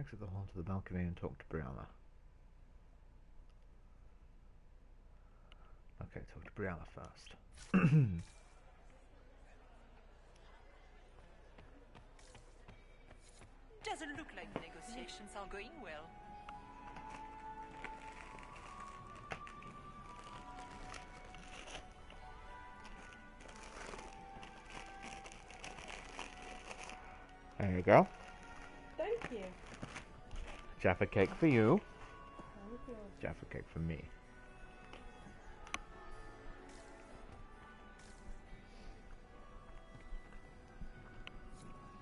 Exit the hall to the balcony and talk to Brianna. Okay, talk to Brianna first. Doesn't look like the negotiations are going well. There you go. Thank you. Jaffa cake for you. Thank you. Jaffa cake for me.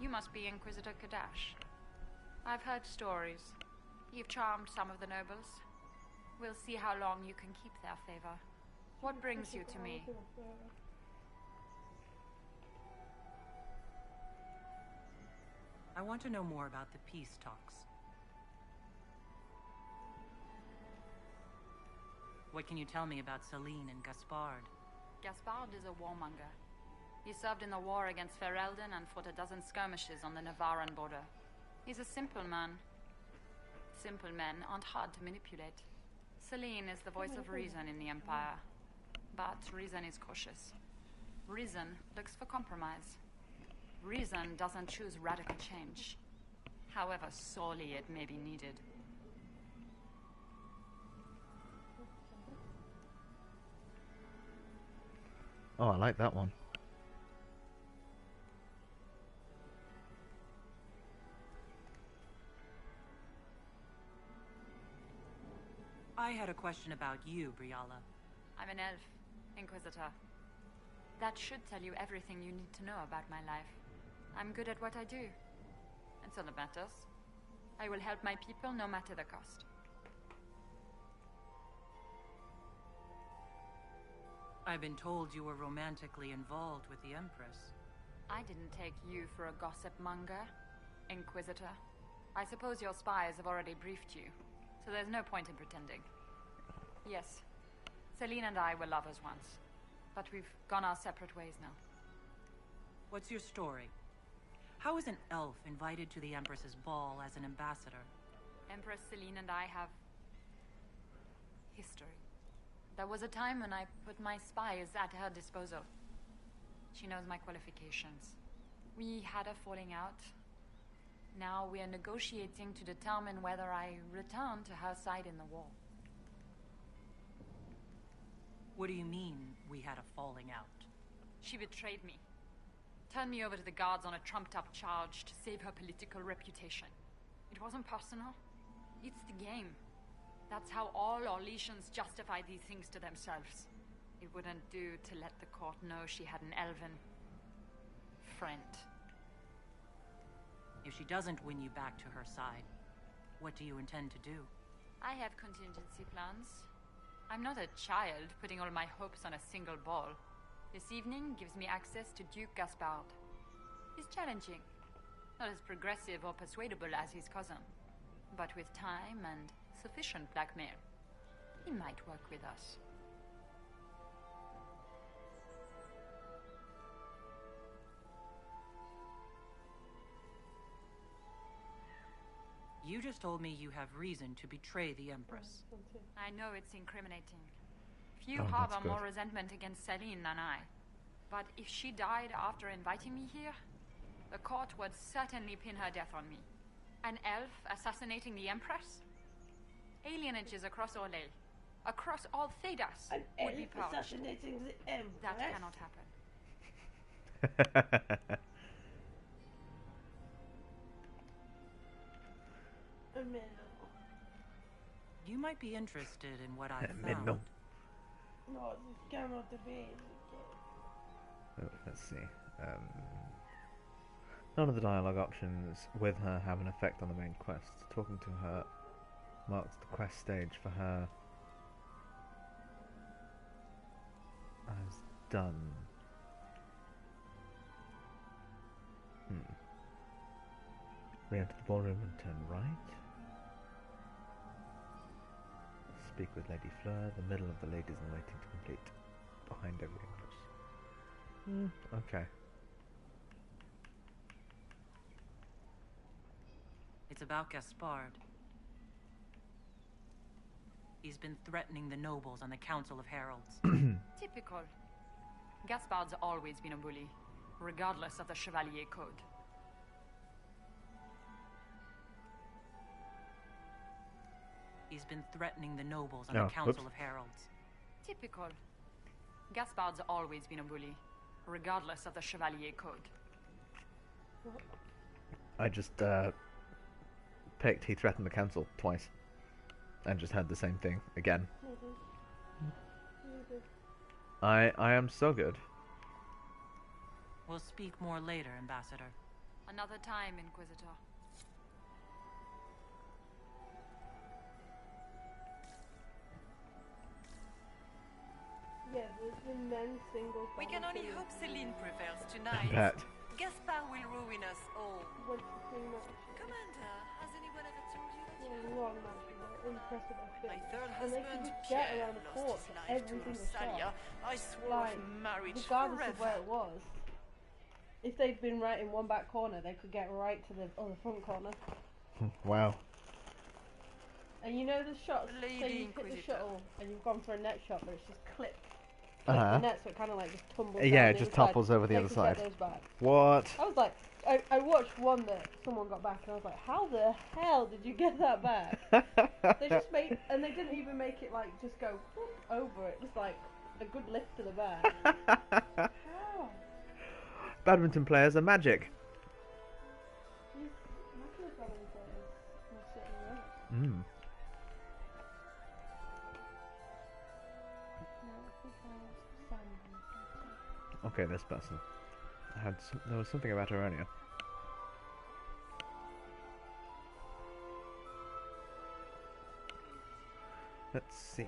You must be Inquisitor Kadash. I've heard stories. You've charmed some of the nobles. We'll see how long you can keep their favor. What brings you to me? I want to know more about the peace talks. What can you tell me about Celine and Gaspard? Gaspard is a warmonger. He served in the war against Ferelden and fought a dozen skirmishes on the Navarran border. He's a simple man. Simple men aren't hard to manipulate. Celine is the voice of reason in the Empire. But reason is cautious. Reason looks for compromise. Reason doesn't choose radical change, however sorely it may be needed. Oh, I like that one. I had a question about you, Briala. I'm an elf, Inquisitor. That should tell you everything you need to know about my life. I'm good at what I do. That's all that matters. I will help my people no matter the cost. I've been told you were romantically involved with the Empress. I didn't take you for a gossip monger, Inquisitor. I suppose your spies have already briefed you, so there's no point in pretending. Yes, Celine and I were lovers once, but we've gone our separate ways now. What's your story? How is an elf invited to the Empress's ball as an ambassador? Empress Celine and I have history. There was a time when I put my spies at her disposal. She knows my qualifications. We had a falling out. Now we are negotiating to determine whether I return to her side in the war. What do you mean, we had a falling out? She betrayed me. Turned me over to the guards on a trumped-up charge to save her political reputation. It wasn't personal. It's the game. That's how all Orlesians justify these things to themselves. It wouldn't do to let the court know she had an elven friend. If she doesn't win you back to her side, what do you intend to do? I have contingency plans. I'm not a child putting all my hopes on a single ball. This evening gives me access to Duke Gaspard. He's challenging. Not as progressive or persuadable as his cousin. But with time and sufficient blackmail, he might work with us. You just told me you have reason to betray the Empress. I know it's incriminating. Few Oh, that's harbor good. more resentment against Celine than I. But if she died after inviting me here, the court would certainly pin her death on me. An elf assassinating the Empress? Alienages across Orlais, across all Thedas, An would be elf purged. assassinating the Empress? That cannot happen. You might be interested in what I Menno. found. No, this cannot be. Oh, let's see. None of the dialogue options with her have an effect on the main quest. Talking to her marks the quest stage for her as done. Re-enter the ballroom and turn right. Speak with Lady Fleur. The middle of the ladies in waiting to complete. Behind everything else. Okay. It's about Gaspard. He's been threatening the nobles and the Council of Heralds. Typical. Gaspard's always been a bully, regardless of the Chevalier Code. He's been threatening the nobles and Oh, the Council whoops. of Heralds. Typical. Gaspard's always been a bully, regardless of the Chevalier Code. I just picked he threatened the council twice. And just had the same thing again. I am so good. We'll speak more later, Ambassador. Another time, Inquisitor. Yeah, there's been men single. We can only hope Celine prevails I tonight. bet. Gaspard will ruin us all. Went to three matches. Commander, has anyone ever told you that Yeah, you long matches. They're impressive. My third And they can husband, just get Pierre, around the lost court his for life every to single Rosalia. shot. I swore Like, off marriage regardless of where forever. it was. If they'd been right in one back corner, they could get right to the other front corner. Wow. And you know the shots, say Lady you hit the Inquisitor. shuttle and you've gone for a net shot, but it's just clipped. Uh-huh. The net, so it kind of like just tumbles Yeah, down it the just other side. topples over the They other could side. get those back. What? I was like, I watched one that someone got back, and I was like, how the hell did you get that back? They just made, and they didn't even make it like just go whoop over. It was like a good lift to the back. How? Badminton players are magic. He's making a balance in a certain way. Mm. No, he has sand. Okay, this person. There was something about her earlier. Let's see.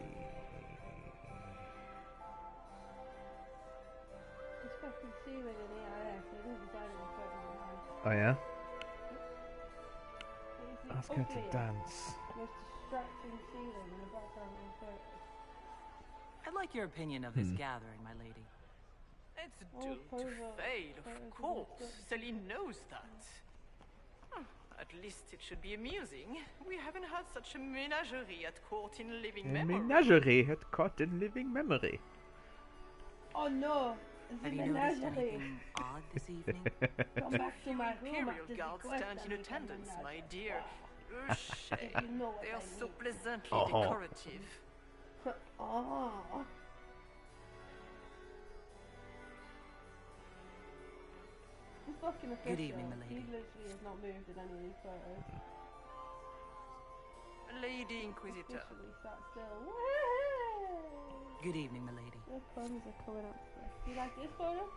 This fucking ceiling in EIS, they didn't design it in certain Oh yeah? It's the Ask her to ugliest, dance. most distracting ceiling in the background of the photo. I'd like your opinion of this Hmm. gathering, my lady. It's Oh, doomed to photo- fail, photos of of course. this- Celine knows that. At least it should be amusing. We haven't had such a menagerie at court in living A memory. menagerie had caught in living memory. Oh no! It's Have a you noticed menagerie. anything odd this evening? Come back to my room Imperial after the guards quest stand and in we can attendance, my manage. dear. If you know what They I are so mean. pleasantly Oh. decorative. Oh. He's fucking official. Good evening, milady. He literally has not moved in any of these photos. Lady Inquisitor. Officially sat still. Whee! Good evening, milady. The funds are coming up today. Do you like this photo?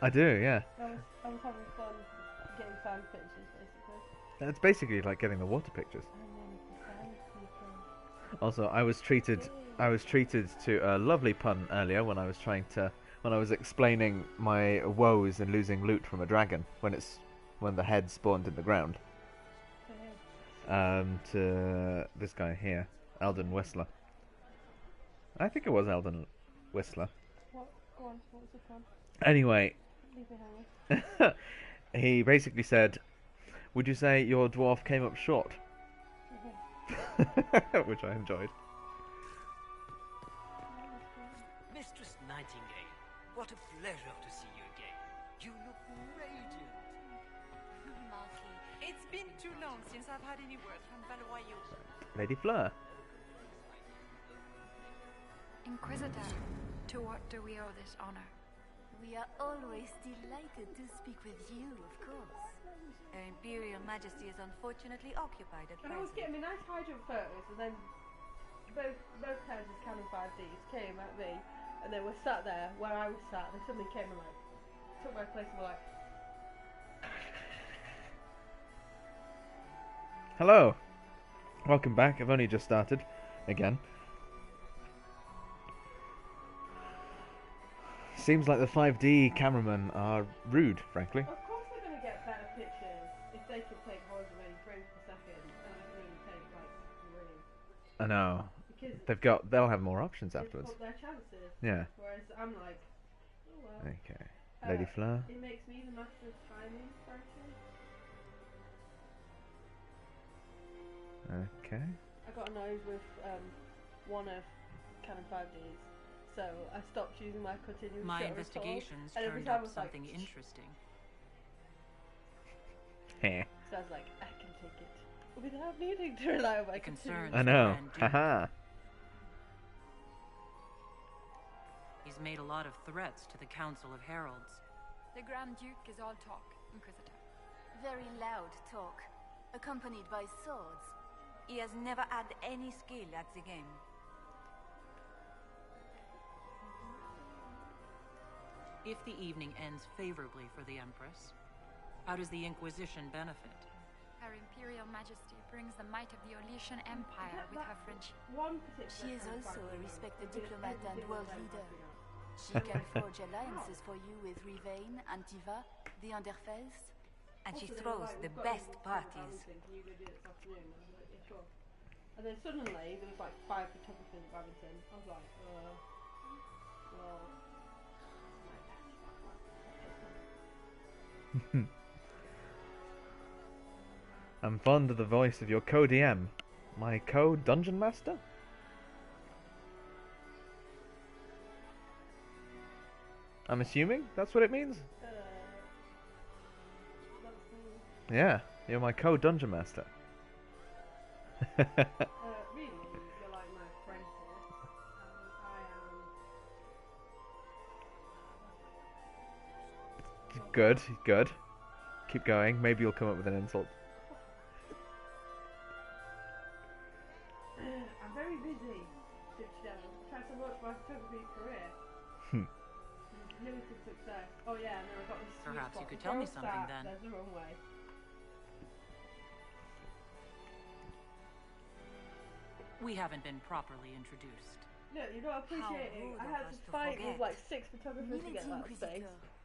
I do, yeah. I was having fun getting fan pictures, basically. It's basically like getting the water pictures. And then the fan people. Also, I was treated to a lovely pun earlier when I was explaining my woes in losing loot from a dragon when the head spawned in the ground. To this guy here, Eldon Whistler. I think it was Eldon Whistler. What? Go on, what was the fun? Anyway, Leave me hanging. he basically said, "Would you say your dwarf came up short?" Which I enjoyed. Mistress Nightingale, what a pleasure to see you again. You look radiant. Marquis, it's been too long since I've had any word from Valoyaux. Lady Fleur. Inquisitor, to what do we owe this honor? We are always delighted to speak with you, of course. Her Imperial Majesty is unfortunately occupied at And I was present. getting me nice high jump photos, and then both houses, Canon 5Ds, came at me, and they were sat there where I was sat. They suddenly came and like took my place and were like, Hello. Welcome back. I've only just started again. Seems like the 5D cameramen are rude, frankly. of course they're gonna get better pictures if they could take however many frames per second, and I can only take like 3. I know. Because They'll have more options it's afterwards. up their chances. Yeah. Whereas I'm like, oh well. Okay. Lady Fleur. It makes me the master of timing, frankly. Okay. I got annoyed with one of Canon 5Ds, so I stopped using my continuous My shutter at all. investigations And every turned time I up was like, something interesting. Heh. so I was like, I can take it without needing to rely on my It concerns I continuous. know. Grand Duke. Haha. He's made a lot of threats to the Council of Heralds. The Grand Duke is all talk, Inquisitor. Very loud talk, accompanied by swords. He has never had any skill at the game. If the evening ends favorably for the Empress, how does the Inquisition benefit? Her Imperial Majesty brings the might of the Orlesian Empire with her friendship. One particular She is Canon also 5D a respected did diplomat and everything world on leader. Vampire. She can forge alliances for you with Rivain, Antiva, the Underfells. And she Also, they were throws like, the "We've got best a parties. Can you go do it this afternoon?" And I was like, "Yeah, sure." And then suddenly there was like 5 photographers at Babington. I was like, well. I'm fond of the voice of your co-DM. My co-dungeon master? I'm assuming that's what it means? Yeah, you're my co-dungeon master. Really, you're like my friend here. I am. Good, good. Keep going. Maybe you'll come up with an insult. I'm very busy. Trying to launch my photography career. Limited success. Oh yeah, and then I got this sweet Perhaps spot. you could The tell me girls something start, then. There's the runway. We haven't been properly introduced. No, you're not appreciating. I had to fight with like 6 photographers to get that space.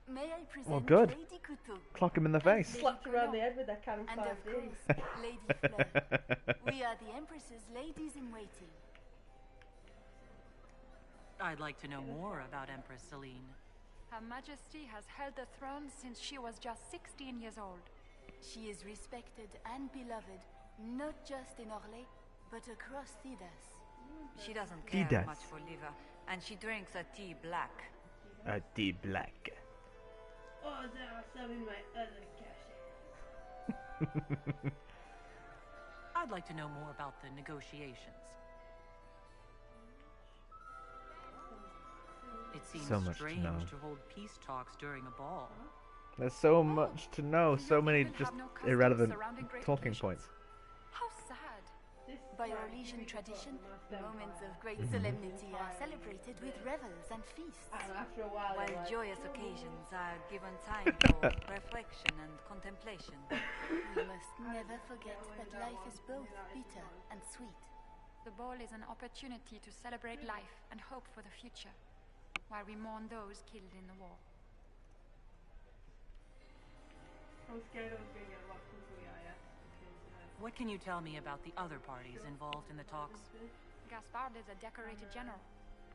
May I present Well, good. Lady Couteau Clock him in the face. Slapped around the head with their Canon and of 5D. course, Lady Fleur. We are the Empress's ladies in waiting. I'd like to know more about Empress Celine. Her Majesty has held the throne since she was just 16 years old. She is respected and beloved, not just in Orlais, but across Thedas. She doesn't care does. much for liver, and she drinks her tea black. A D black. Oh, there are some in my other cache. I'd like to know more about the negotiations. It seems So much to strange know. to hold peace talks during a ball. There's so much to know. So many even just have no customs irrelevant surrounding great talking occasions. points. How sad. By Orlesian tradition, moments of great solemnity are celebrated with revels and feasts. And after a while, While you're like, joyous occasions are given time for reflection and contemplation. We must never forget that life is both bitter and sweet. The ball is an opportunity to celebrate life and hope for the future, while we mourn those killed in the war. I was scared I was going to get a lot from the IS. What can you tell me about the other parties involved in the talks? Gaspard is a decorated general,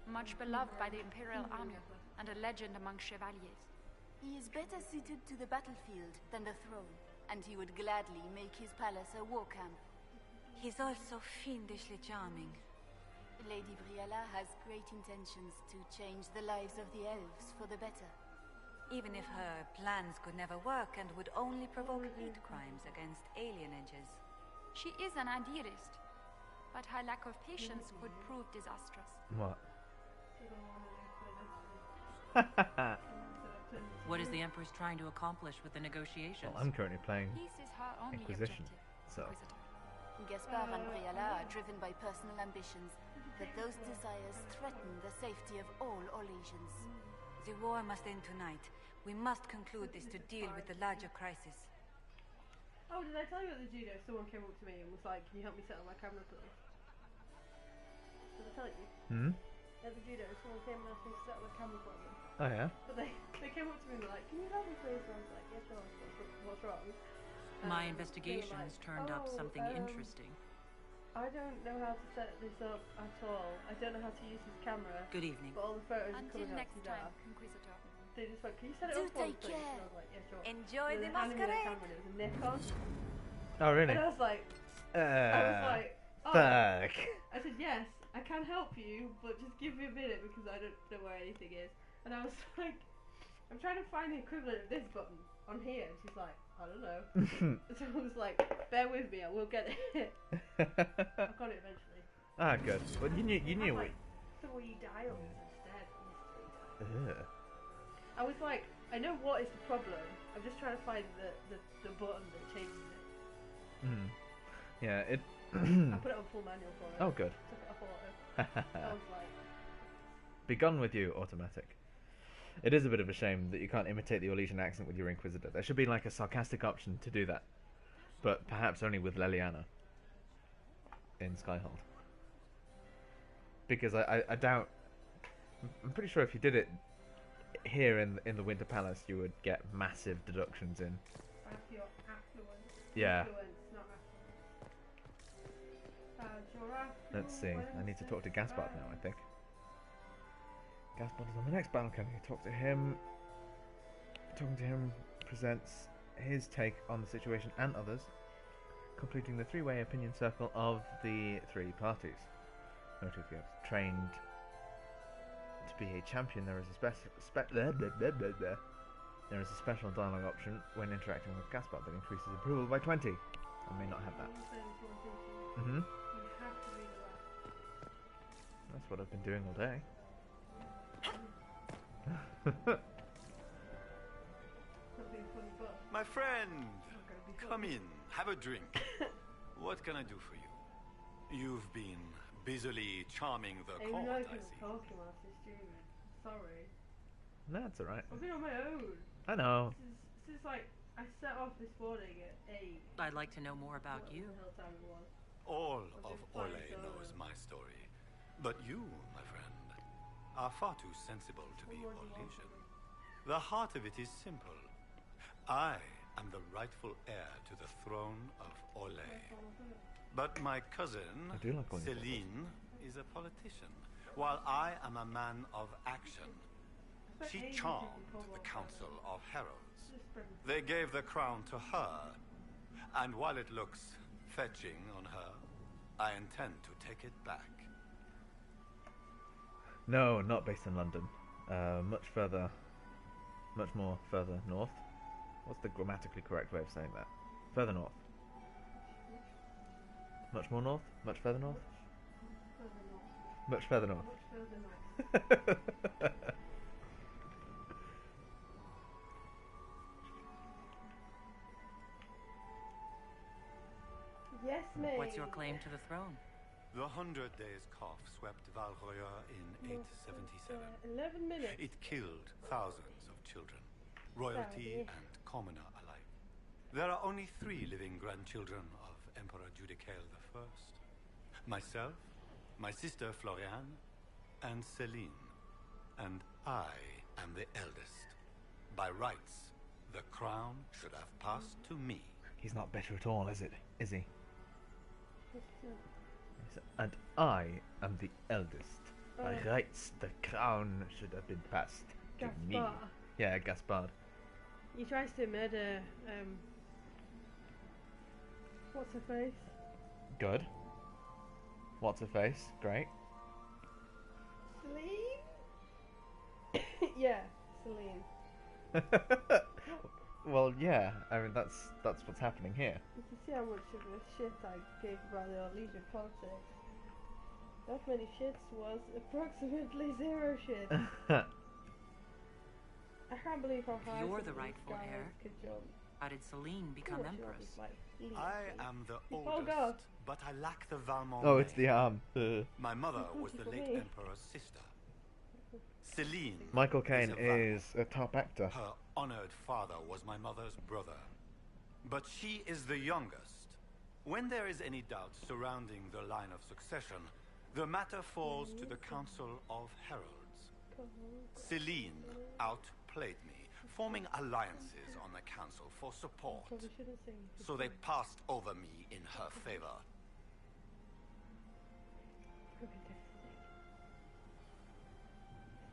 much beloved by the Imperial army, and a legend among chevaliers. He is better suited to the battlefield than the throne, and he would gladly make his palace a war camp. He's also fiendishly charming. Lady Briella has great intentions to change the lives of the elves for the better. Even if her plans could never work and would only provoke hate crimes against alienages. She is an idealist, but her lack of patience could prove disastrous. What? What is the Empress trying to accomplish with the negotiations? Well, I'm currently playing Peace is her only Inquisition, objective, so Inquisitor. Gaspard and Briella are driven by personal ambitions, but those desires threaten the safety of all Orlesians. The war must end tonight. We must conclude this to deal with the larger crisis. Oh, did I tell you at the judo someone came up to me and was like, "Can you help me set up my camera, please?" Did I tell you? At the judo, someone came and asked me to set up my camera for them. Oh yeah. But they came up to me and were like, "Can you help me, please?" And I was like, "Yeah, sure. What's wrong?" My They were investigations like, turned up "Oh, something interesting. I don't know how to set this up at all. I don't know how to use this camera. Good evening. But all the photos are Until coming out next too time, dark." Inquisitor. They just went, "Can you set it Do up for me, take please?" care. And I was like, "Yeah, sure." Enjoy And the they handed me the masquerade! camera and it was a Nikon. Oh really? And I was like, I was like, oh. Fuck. I said, yes, I can help you, but just give me a minute because I don't know where anything is. And I was like, I'm trying to find the equivalent of this button on here. And she's like, I don't know. So I was like, bear with me, I will get it. I got it eventually. Ah, good. Well, you knew I it. had like 3 dials instead. Ugh. I was like, I know what is the problem. I'm just trying to find the button that changes it. Yeah, it. I put it on full manual for it. Oh, good. Took it off auto. I was like, Be gone with you, automatic. It is a bit of a shame that you can't imitate the Orlesian accent with your Inquisitor. There should be like a sarcastic option to do that, but perhaps only with Leliana in Skyhold. Because I doubt. I'm pretty sure if you did it here in the Winter Palace, you would get massive deductions in. your affluence. Yeah. Influence, not affluence. Let's see. I need to talk to Gaspard now, I think. Gaspard is on the next battle camp. You talk to him. Talking to him presents his take on the situation and others, completing the 3-way opinion circle of the 3 parties. Noted if you have trained to be a champion, there is a special dialogue option when interacting with Gaspard that increases approval by 20. I may not have that. You have to be the last. That's what I've been doing all day. Not being funny, but My friend, not gonna be come funny. in, have a drink. What can I do for you? You've been busily charming the I court, even know I if you see. were talking whilst you're streaming. Sorry. No, it's alright. I've been on my own. I know. Since like, I set off this morning at 8. I'd like to know more about What you. the hell time it was. All of I've been Ole fine solo. knows my story. But you, my friend, are far too sensible to be What do you want Orlesian. from me? The heart of it is simple. I am the rightful heir to the throne of Ole. But my cousin, I do like all your Celine, is a politician, while I am a man of action. She charmed the Council of Heralds. They gave the crown to her, and while it looks fetching on her, I intend to take it back. No, not based in London. Much more further north. What's the grammatically correct way of saying that? Further north. Much more north? Much further north? Much further north. Much further north. Yes, mate. What's your claim to the throne? The 100 Days Cough swept Valroya in 877. 11 minutes. It killed thousands of children, royalty and commoner alike. There are only 3 living grandchildren of Emperor Judicael I. Myself, my sister Floriane, and Celine. And I am the eldest. By rights, the crown should have passed to me. He's not better at all, is he? And I am the eldest. By rights, the crown should have been passed to me. Gaspard. Yeah, Gaspard. He tries to murder, what's her face? Good. What's her face? Great. Celine? Yeah, Celine. Well, yeah. I mean, that's what's happening here. You can see how much of a shit I gave about the Orlesian politics. That many shits was approximately 0 shit. I can't believe how high You're some the of these rightful guys heir. could jump. How did Celine become Watch all empress? these, like, leaps I and- am the Oh, oldest, God. but I lack the Valmont Oh, it's name. the arm. My mother was the For late me. Emperor's sister. Celine. Michael Caine is a Val- is a top actor. Her honored father was my mother's brother. But she is the youngest. When there is any doubt surrounding the line of succession, the matter falls to the Council of Heralds. Celine outplayed me, forming alliances on the council for support. Probably shouldn't sing. So they passed over me in her favor.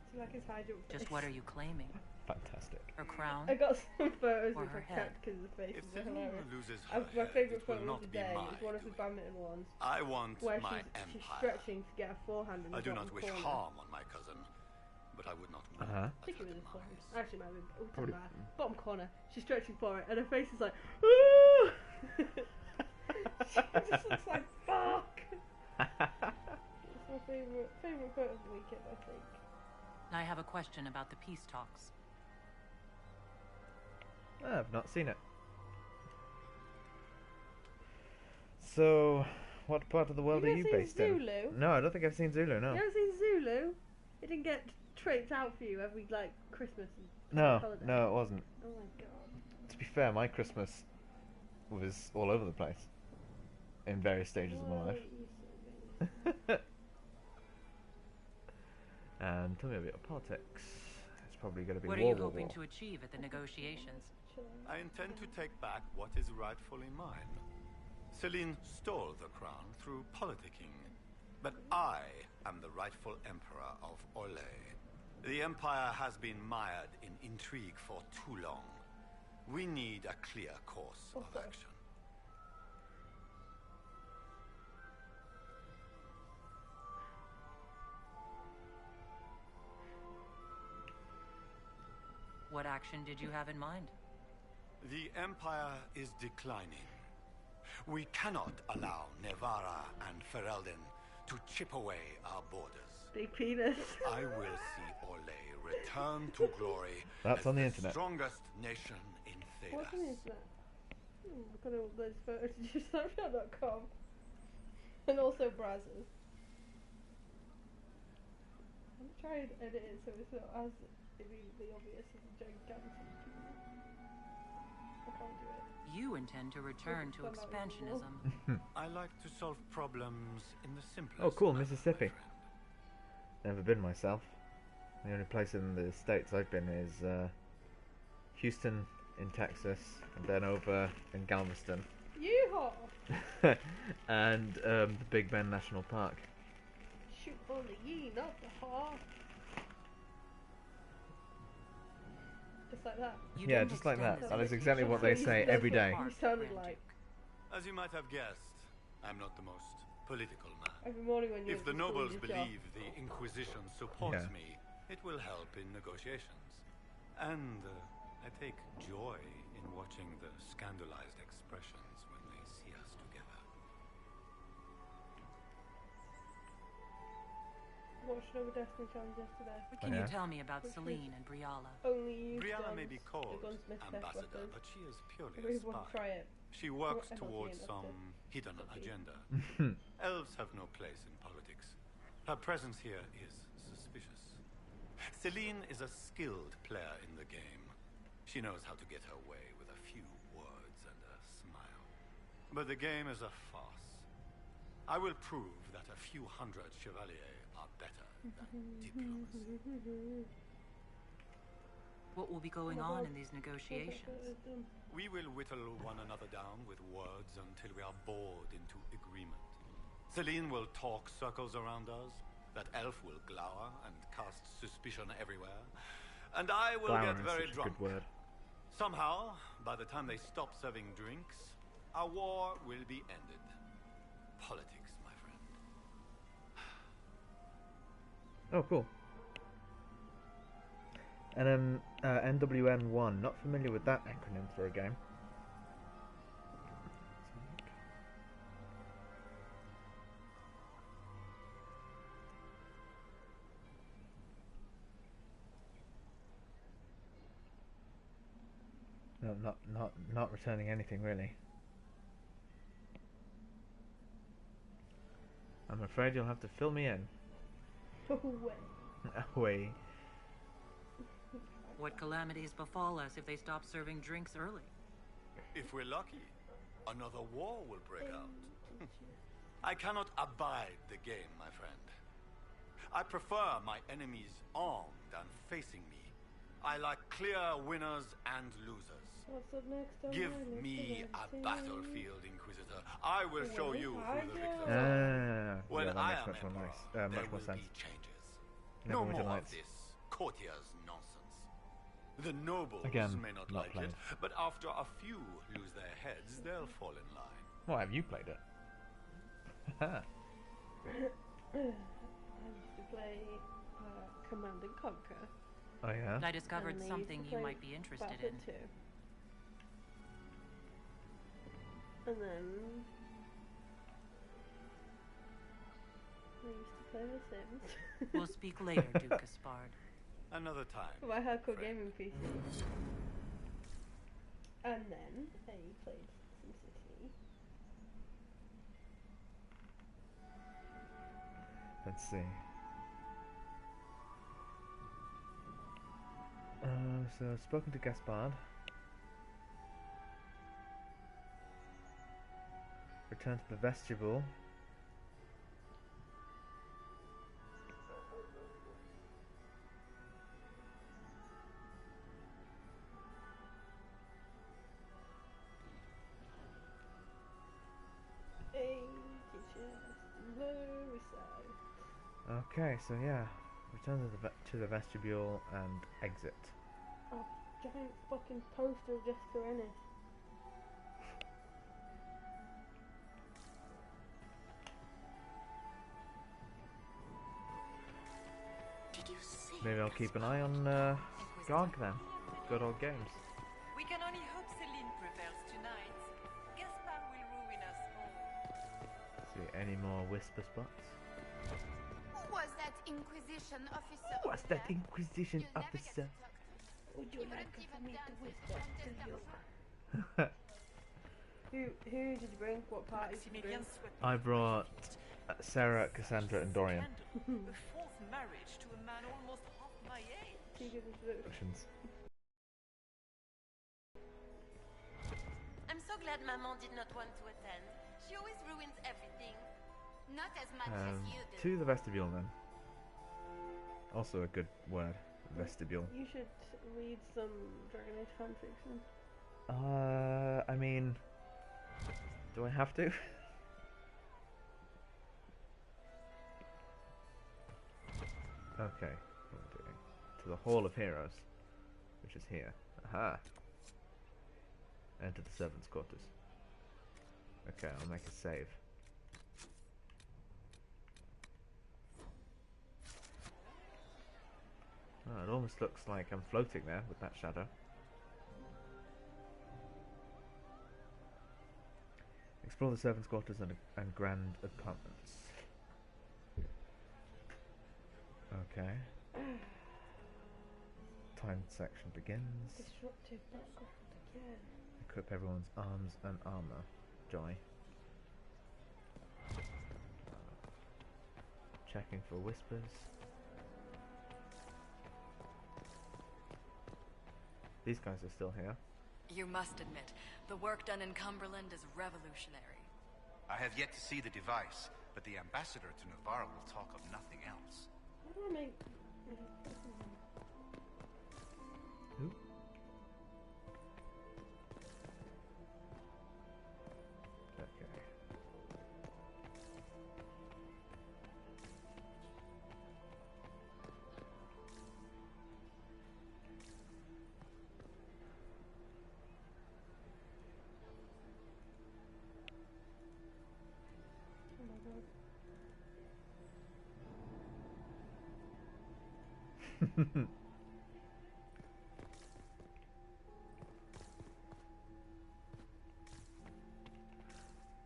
It's like his high jump Just face. what are you claiming? Fantastic. Her crown? I got some photos Or which her I head. kept because the faces If were Celine hilarious. loses her My head, favourite it will photo not of the be day my is one of the doing. badminton ones I want where my she's empire. stretching to get her forehand in the I do bottom not wish corner. harm on my cousin, but I would not move Uh-huh. I think it was this one. demise. Actually, maybe it doesn't Probably- matter. Bottom corner. She's stretching for it, and her face is like, ooh! She just looks like fuck. It's my favourite photo of the weekend, I think. I have a question about the peace talks. I've not seen it. So, what part of the world You are ever you seen based in? Zulu? No, I don't think I've seen Zulu. No. You ever seen Zulu? It didn't get tricked out for you every like Christmas and No, holiday. no, it wasn't. Oh my god. To be fair, my Christmas was all over the place in various stages of my life. And tell me a bit of politics. It's probably going to be What are war, you war, hoping war. to achieve at the negotiations? I intend to take back what is rightfully mine. Celine stole the crown through politicking, but I am the rightful emperor of Orlais. The empire has been mired in intrigue for too long. We need a clear course of action. What action did you have in mind? The empire is declining. We cannot allow Nevarra and Ferelden to chip away our borders. Big penis. I will see Orlais return to glory That's as on the internet. strongest nation in What's on the Thedas. internet? I'm gonna upload this photo to Snapchat.com. And also Brazzers. I'm gonna try and edit it so it's not as immediately obvious as a gigantic penis. I can't do it. You intend to return to Somehow expansionism. I like to solve problems in the simplest Oh, cool, manner, Mississippi. my friend. Never been myself. The only place in the States I've been is Houston in Texas, and then over in Galveston, Yeehaw! and the Big Bend National Park. Shoot for the yee, not the haw. Just like that. You Yeah, didn't just like extend that. the That is city exactly what they That's say what every day. You sounded Grand like Duke. As you might have guessed, I'm not the most political man. every morning when you If the just call nobles your job. believe the Inquisition supports Yeah. me, it will help in negotiations. And I take joy in watching the scandalized expressions when they see us together. Watched over Destiny Challenge yesterday. What can Yeah. you tell me about Which Celine and Briala? Only use Brianna guns, may be the called gunsmith test ambassador, weapons. but she is I purely really a want to spy. try it. She works I've not towards seen it, some so hidden it's up to you. agenda. Elves have no place in politics. Her presence here is suspicious. Celine is a skilled player in the game. She knows how to get her way with a few words and a smile. But the game is a farce. I will prove that a few hundred chevaliers are better than diplomacy. What will be going on in these negotiations? We will whittle one another down with words until we are bored into agreement. Celine will talk circles around us. That elf will glower and cast suspicion everywhere. And I will Flower get is very such a drunk. good word. Somehow, by the time they stop serving drinks, our war will be ended. Politics, my friend. Oh, cool. And then NWN1. Not familiar with that acronym for a game. No, not returning anything really. I'm afraid you'll have to fill me in. No way. Away. What calamities befall us if they stop serving drinks early? If we're lucky, another war will break out. I cannot abide the game, my friend. I prefer my enemies armed and facing me. I like clear winners and losers. What's up next on Give my list me of a things? battlefield, Inquisitor. I will show you who the victors are. Ah, When yeah, that I makes am much more emperor, nice. there Much more will sense. be changes. Never No mind your more of lights. this courtier's nonsense. The nobles Again, may not not like played. it, but after a few lose their heads, they'll fall in line. Well, have you played it? I used to play Command and Conquer. Oh yeah? I discovered And I something used to you play might be interested Battlefield in. 2. And then I used to play The Sims. We'll speak later, Duke Gaspard. Another time. My hardcore friend. gaming PC. And then I played SimCity. Let's see. So I've spoken to Gaspard. Return to the vestibule. Okay, so yeah, return to the vestibule and exit. Oh, giant fucking poster of Jessica Ennis. Did you see? Maybe I'll keep an eye on GOG then. Good old games. We can only hope Celine prevails tonight. Gaspard will ruin us all. See any more whisper spots? Who was that Inquisition officer? What's over that there? Inquisition You'll never get officer? to talk to. Would you He like wouldn't for even me to dance whisper with to you? Countess Who did you bring? What party did you bring? Maximilian swept I brought Sarah, Cassandra, and Dorian. A fourth marriage to a man almost half my age. Two good introductions. I'm so glad Maman did not want to attend. She always ruins everything. Not as much as you do. To the vestibule then. Also a good word, vestibule. You should read some Dragon Age fanfiction. I mean, do I have to? Okay, what am I doing? To the Hall of Heroes, which is here. Aha! Enter the servants' quarters. Okay, I'll make a save. Oh, it almost looks like I'm floating there with that shadow. Explore the servants' quarters and grand apartments. Okay. Time section begins. Disruptive background again. Equip everyone's arms and armor. Joy. Checking for whispers. These guys are still here. You must admit, the work done in Cumberland is revolutionary. I have yet to see the device, but the ambassador to Navarre will talk of nothing else. How do I make... Who? Okay. Oh my god.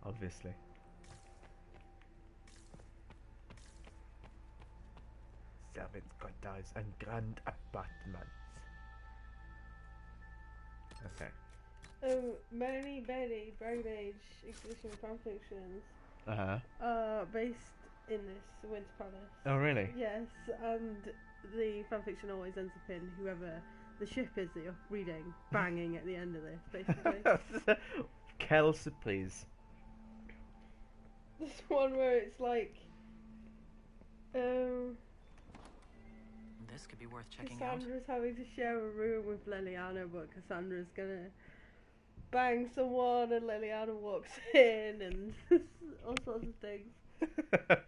Obviously. Servants' quarters and grand apartments. Okay. Many Dragon Age Inquisition fanfictions Uh-huh. are based in this Winter Palace. Oh, really? Yes, and the fanfiction always ends up in whoever the ship is that you're reading banging at the end of this, basically. Kelsey, please. This one where it's like, This could be worth checking out. Cassandra's having to share a room with Liliana, but Cassandra's gonna bang someone and Liliana walks in and all sorts of things.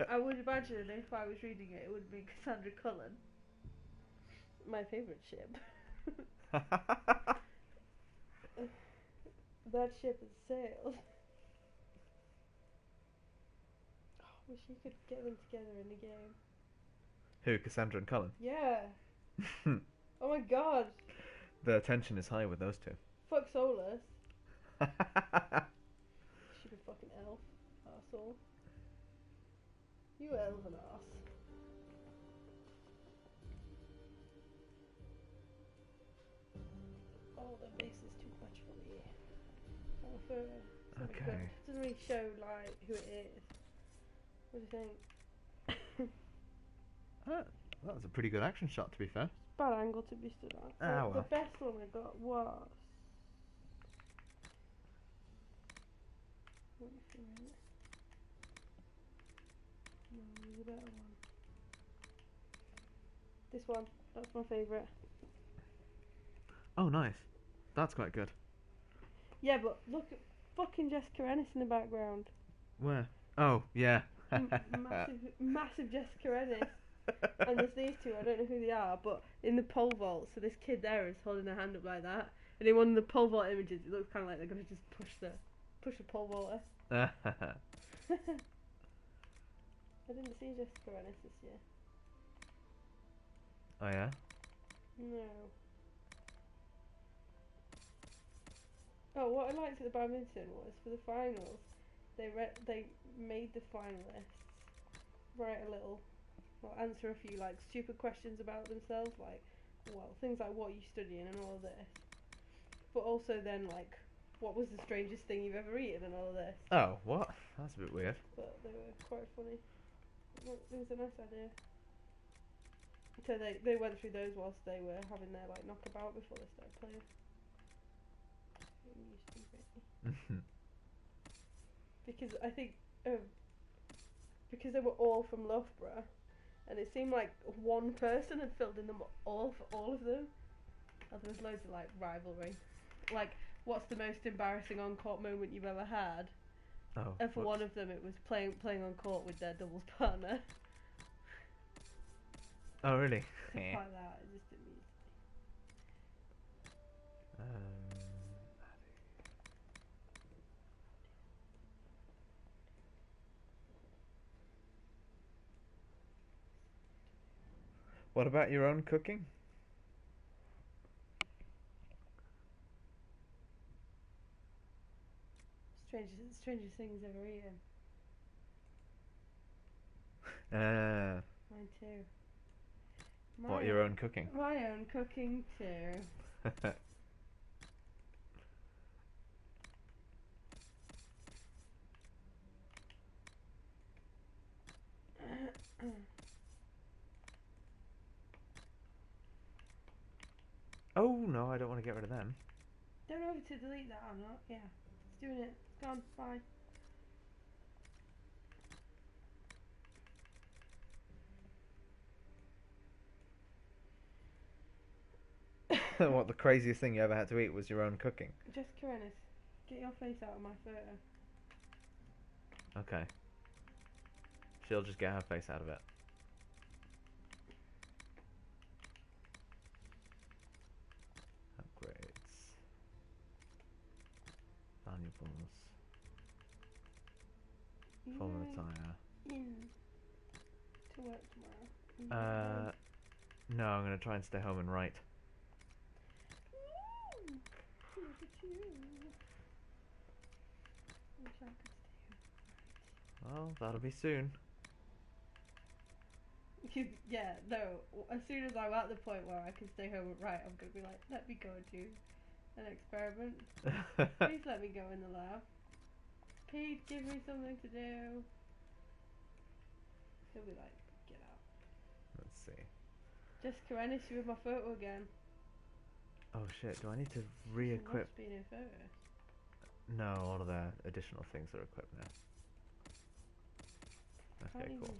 I would imagine if I was reading it, it would be Cassandra Cullen. My favourite ship. That ship has sailed. Oh, wish you could get them together in the game. Who, Cassandra and Colin? Yeah. Oh my god. The tension is high with those two. Fuck Solus. Stupid fucking elf. Arsehole. You elven arse. Oh, the base is too much for me. Oh, Okay. Doesn't really show like who it is. What do you think? That was a pretty good action shot, to be fair. Bad angle to be stood on. Ah, well. The best one I got was. Let me see a minute. No, there's a better one. This one. That's my favourite. Oh, nice. That's quite good. Yeah, but look at fucking Jessica Ennis in the background. Where? Oh, yeah. Massive Jessica Ennis. And there's these two, I don't know who they are, but in the pole vault, so this kid there is holding their hand up like that, and in one of the pole vault images, it looks kind of like they're going to just push the pole vaulter. I didn't see Jessica Ennis this year. Oh, yeah? No. Oh, what I liked at the badminton was, for the finals, they made the finalists write a little, well, answer a few like stupid questions about themselves, like, well, things like what are you studying and all of this, but also then like, what was the strangest thing you've ever eaten and all of this. Oh, what? That's a bit weird. But they were quite funny. It was a nice idea. So they went through those whilst they were having their like knockabout before they started playing. Because I think because they were all from Loughborough, and it seemed like one person had filled in them all for all of them. And there was loads of like rivalry, like what's the most embarrassing on-court moment you've ever had? Oh. And for one of them, it was playing on court with their doubles partner. Oh, really? Stuff like that. It just didn't need What about your own cooking? Strangest things ever eaten. Mine too. What, your own cooking? My own cooking too. Oh, no, I don't want to get rid of them. Don't know if to delete that or not. Yeah, it's doing it. It's gone. Bye. What, the craziest thing you ever had to eat was your own cooking? Jessica Ennis, get your face out of my photo. Okay. She'll just get her face out of it. Upgrades. Valuables. Full attire. In to work tomorrow. No, I'm gonna try and stay home and write. Look at you. Wish I could stay home. Well, that'll be soon. Yeah, no. As soon as I'm at the point where I can stay home and write, I'm gonna be like, let me go and do an experiment. Please let me go in the lab. Pete, give me something to do. He'll be like, get out. Let's see. Jessica Ennis, you with my photo again. Oh shit, do I need to re-equip? Being in photo. No, all of the additional things are equipped now. Okay, Can't cool. even